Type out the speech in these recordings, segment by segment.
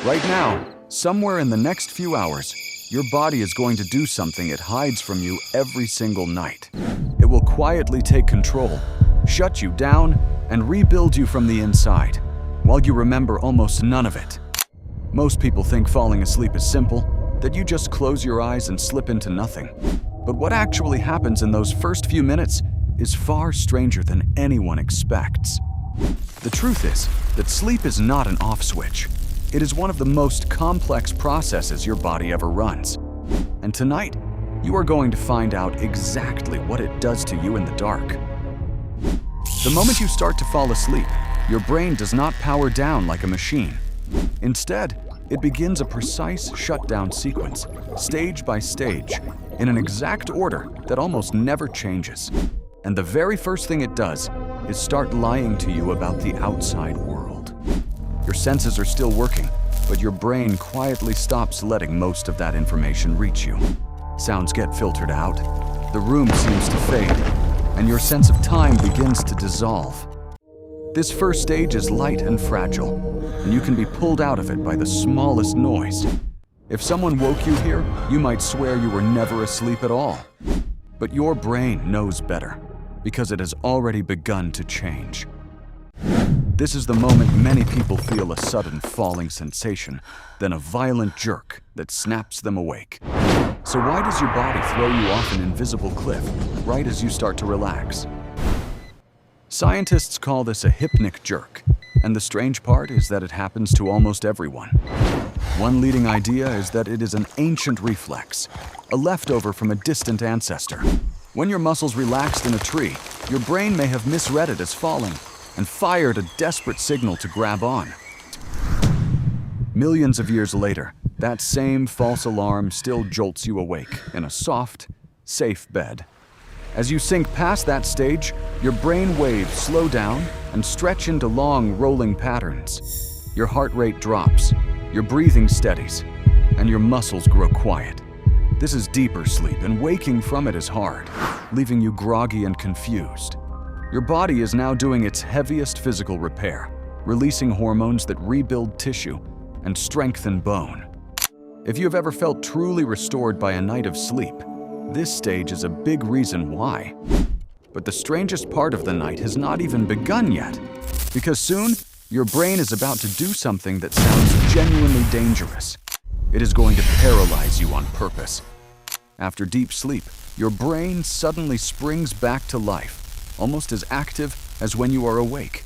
Right now, somewhere in the next few hours, your body is going to do something it hides from you every single night. It will quietly take control, shut you down, and rebuild you from the inside, while you remember almost none of it. Most people think falling asleep is simple, that you just close your eyes and slip into nothing. But what actually happens in those first few minutes is far stranger than anyone expects. The truth is that sleep is not an off switch. It is one of the most complex processes your body ever runs. And tonight, you are going to find out exactly what it does to you in the dark. The moment you start to fall asleep, your brain does not power down like a machine. Instead, it begins a precise shutdown sequence, stage by stage, in an exact order that almost never changes. And the very first thing it does is start lying to you about the outside world. Your senses are still working, but your brain quietly stops letting most of that information reach you. Sounds get filtered out, the room seems to fade, and your sense of time begins to dissolve. This first stage is light and fragile, and you can be pulled out of it by the smallest noise. If someone woke you here, you might swear you were never asleep at all. But your brain knows better, because it has already begun to change. This is the moment many people feel a sudden falling sensation, then a violent jerk that snaps them awake. So why does your body throw you off an invisible cliff right as you start to relax? Scientists call this a hypnic jerk, and the strange part is that it happens to almost everyone. One leading idea is that it is an ancient reflex, a leftover from a distant ancestor. When your muscles relaxed in a tree, your brain may have misread it as falling and fired a desperate signal to grab on. Millions of years later, that same false alarm still jolts you awake in a soft, safe bed. As you sink past that stage, your brain waves slow down and stretch into long, rolling patterns. Your heart rate drops, your breathing steadies, and your muscles grow quiet. This is deeper sleep, and waking from it is hard, leaving you groggy and confused. Your body is now doing its heaviest physical repair, releasing hormones that rebuild tissue and strengthen bone. If you have ever felt truly restored by a night of sleep, this stage is a big reason why. But the strangest part of the night has not even begun yet, because soon your brain is about to do something that sounds genuinely dangerous. It is going to paralyze you on purpose. After deep sleep, your brain suddenly springs back to life, almost as active as when you are awake.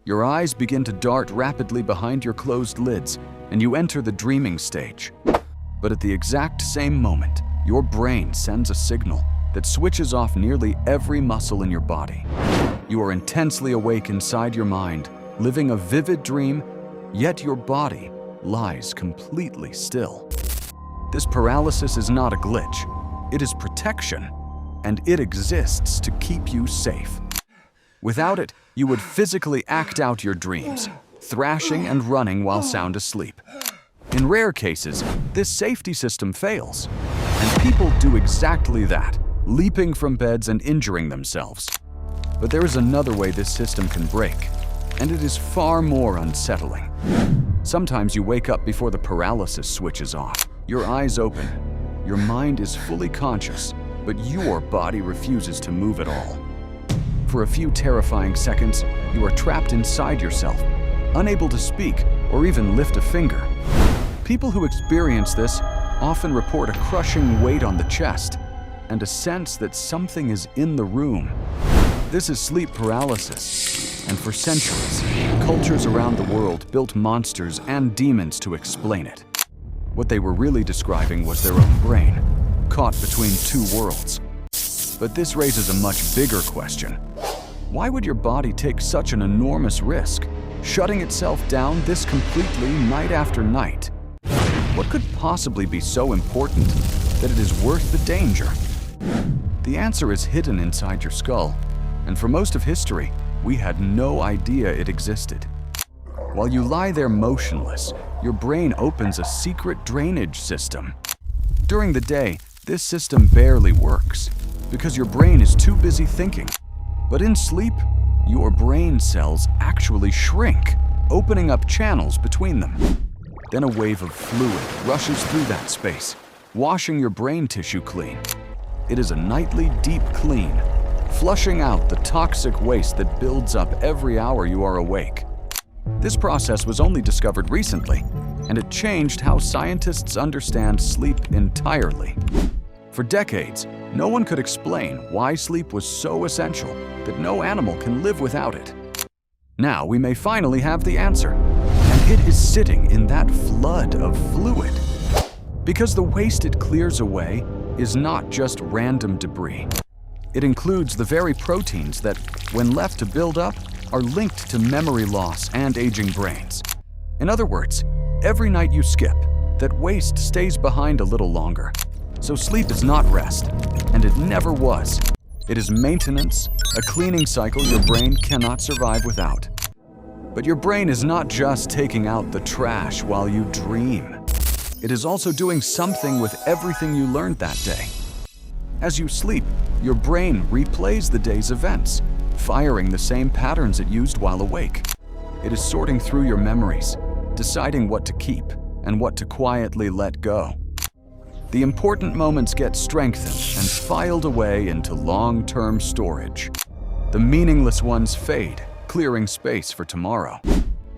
Your eyes begin to dart rapidly behind your closed lids, and you enter the dreaming stage. But at the exact same moment, your brain sends a signal that switches off nearly every muscle in your body. You are intensely awake inside your mind, living a vivid dream, yet your body lies completely still. This paralysis is not a glitch. It is protection, and it exists to keep you safe. Without it, you would physically act out your dreams, thrashing and running while sound asleep. In rare cases, this safety system fails, and people do exactly that, leaping from beds and injuring themselves. But there is another way this system can break, and it is far more unsettling. Sometimes you wake up before the paralysis switches off. Your eyes open, your mind is fully conscious, but your body refuses to move at all. For a few terrifying seconds, you are trapped inside yourself, unable to speak or even lift a finger. People who experience this often report a crushing weight on the chest and a sense that something is in the room. This is sleep paralysis, and for centuries, cultures around the world built monsters and demons to explain it. What they were really describing was their own brain, caught between two worlds. But this raises a much bigger question. Why would your body take such an enormous risk, shutting itself down this completely night after night? What could possibly be so important that it is worth the danger? The answer is hidden inside your skull, and for most of history, we had no idea it existed. While you lie there motionless, your brain opens a secret drainage system. During the day, this system barely works because your brain is too busy thinking. But in sleep, your brain cells actually shrink, opening up channels between them. Then a wave of fluid rushes through that space, washing your brain tissue clean. It is a nightly deep clean, flushing out the toxic waste that builds up every hour you are awake. This process was only discovered recently, and it changed how scientists understand sleep entirely. For decades, no one could explain why sleep was so essential that no animal can live without it. Now we may finally have the answer, and it is sitting in that flood of fluid. Because the waste it clears away is not just random debris. It includes the very proteins that, when left to build up, are linked to memory loss and aging brains. In other words, every night you skip, that waste stays behind a little longer. So sleep is not rest, and it never was. It is maintenance, a cleaning cycle your brain cannot survive without. But your brain is not just taking out the trash while you dream. It is also doing something with everything you learned that day. As you sleep, your brain replays the day's events, firing the same patterns it used while awake. It is sorting through your memories, deciding what to keep and what to quietly let go. The important moments get strengthened and filed away into long-term storage. The meaningless ones fade, clearing space for tomorrow.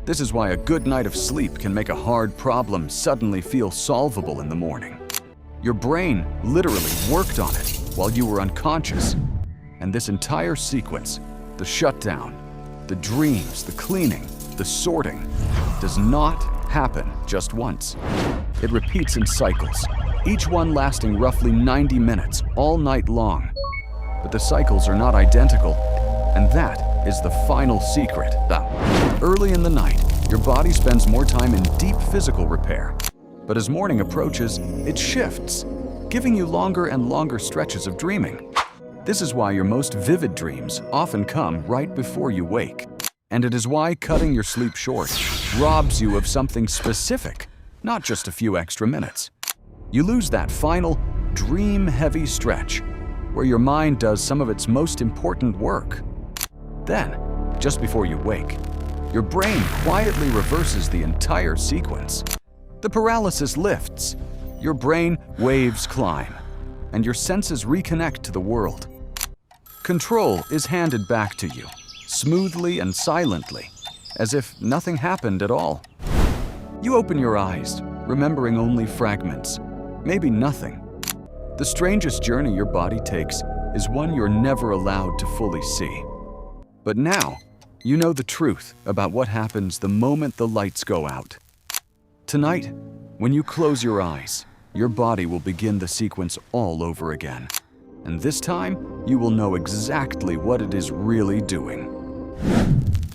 This is why a good night of sleep can make a hard problem suddenly feel solvable in the morning. Your brain literally worked on it while you were unconscious. And this entire sequence, the shutdown, the dreams, the cleaning, the sorting, does not happen just once. It repeats in cycles, each one lasting roughly 90 minutes, all night long. But the cycles are not identical, and that is the final secret. Early in the night, your body spends more time in deep physical repair. But as morning approaches, it shifts, giving you longer and longer stretches of dreaming. This is why your most vivid dreams often come right before you wake. And it is why cutting your sleep short robs you of something specific, not just a few extra minutes. You lose that final, dream-heavy stretch, where your mind does some of its most important work. Then, just before you wake, your brain quietly reverses the entire sequence. The paralysis lifts, your brain waves climb, and your senses reconnect to the world. Control is handed back to you, smoothly and silently, as if nothing happened at all. You open your eyes, remembering only fragments, maybe nothing. The strangest journey your body takes is one you're never allowed to fully see. But now, you know the truth about what happens the moment the lights go out. Tonight, when you close your eyes, your body will begin the sequence all over again. And this time, you will know exactly what it is really doing.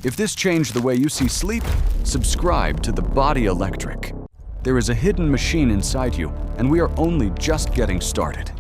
If this changed the way you see sleep, subscribe to The Body Electric. There is a hidden machine inside you, and we are only just getting started.